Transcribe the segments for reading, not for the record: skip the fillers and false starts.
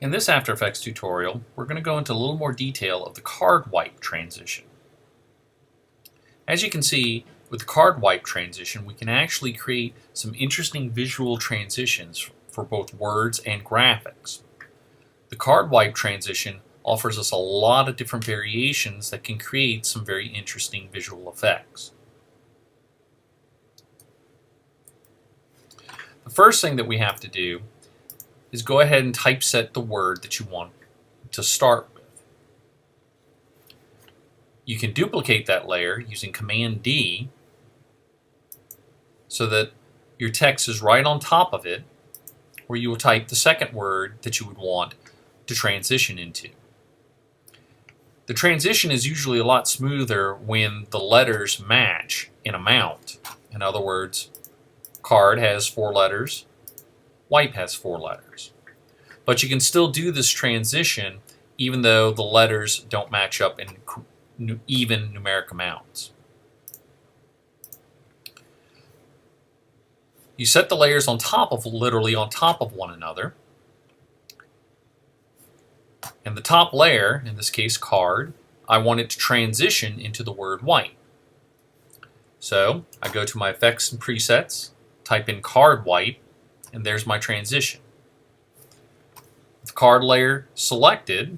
In this After Effects tutorial, we're going to go into a little more detail of the card wipe transition. As you can see, with the card wipe transition, we can actually create some interesting visual transitions for both words and graphics. The card wipe transition offers us a lot of different variations that can create some very interesting visual effects. The first thing that we have to do is go ahead and typeset the word that you want to start with. You can duplicate that layer using Command D so that your text is right on top of it, where you will type the second word that you would want to transition into. The transition is usually a lot smoother when the letters match in amount. In other words, card has 4 letters, wipe has 4 letters. But you can still do this transition even though the letters don't match up in even numeric amounts. You set the layers on top of, literally on top of one another. And the top layer, in this case card, I want it to transition into the word wipe. So I go to my effects and presets, type in card wipe, and there's my transition. With the card layer selected,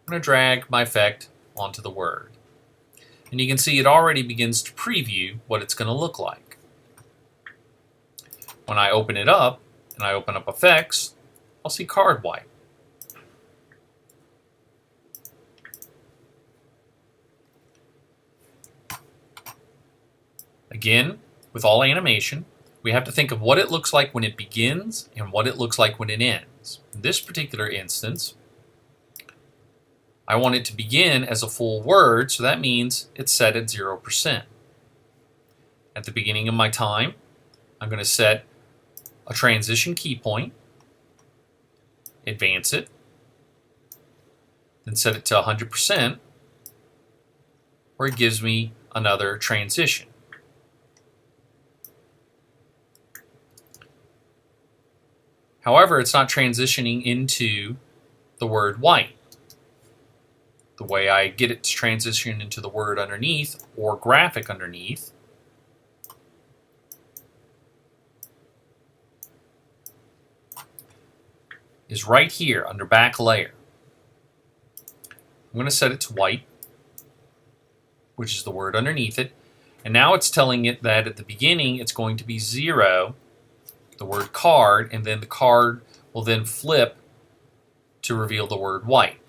I'm going to drag my effect onto the word. And you can see it already begins to preview what it's going to look like. When I open it up, and I open up effects, I'll see card wipe. Again, with all animation, we have to think of what it looks like when it begins and what it looks like when it ends. In this particular instance, I want it to begin as a full word, so that means it's set at 0%. At the beginning of my time, I'm going to set a transition key point, advance it, then set it to 100%, where it gives me another transition. However, it's not transitioning into the word wipe. The way I get it to transition into the word underneath or graphic underneath is right here under back layer. I'm going to set it to wipe, which is the word underneath it. And now it's telling it that at the beginning it's going to be 0, the word card, and then the card will then flip to reveal the word wipe.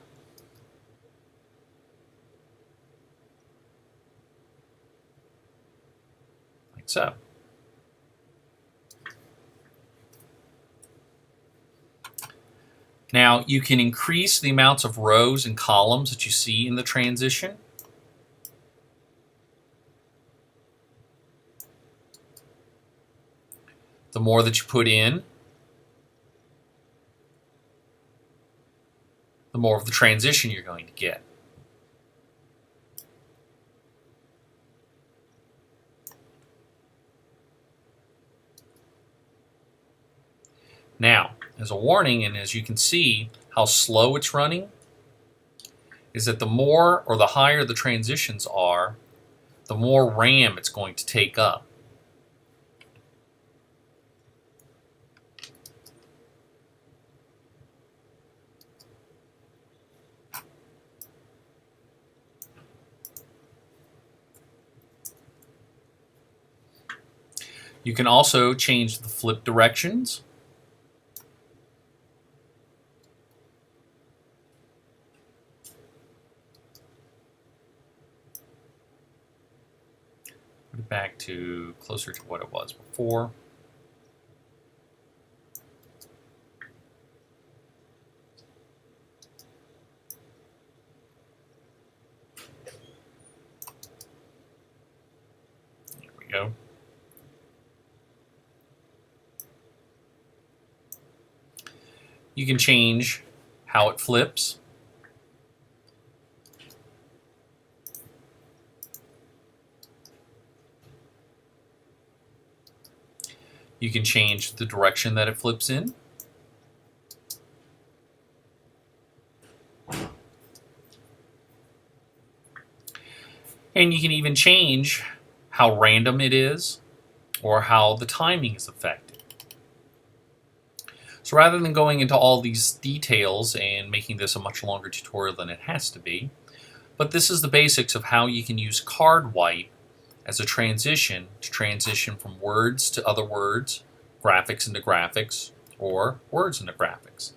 Like so. Now you can increase the amounts of rows and columns that you see in the transition. The more that you put in, the more of the transition you're going to get. Now, as a warning, and as you can see how slow it's running, is that the more or the higher the transitions are, the more RAM it's going to take up. You can also change the flip directions. Put it back to closer to what it was before. There we go. You can change how it flips. You can change the direction that it flips in. And you can even change how random it is or how the timing is affected. So rather than going into all these details and making this a much longer tutorial than it has to be, but this is the basics of how you can use card wipe as a transition to transition from words to other words, graphics into graphics, or words into graphics.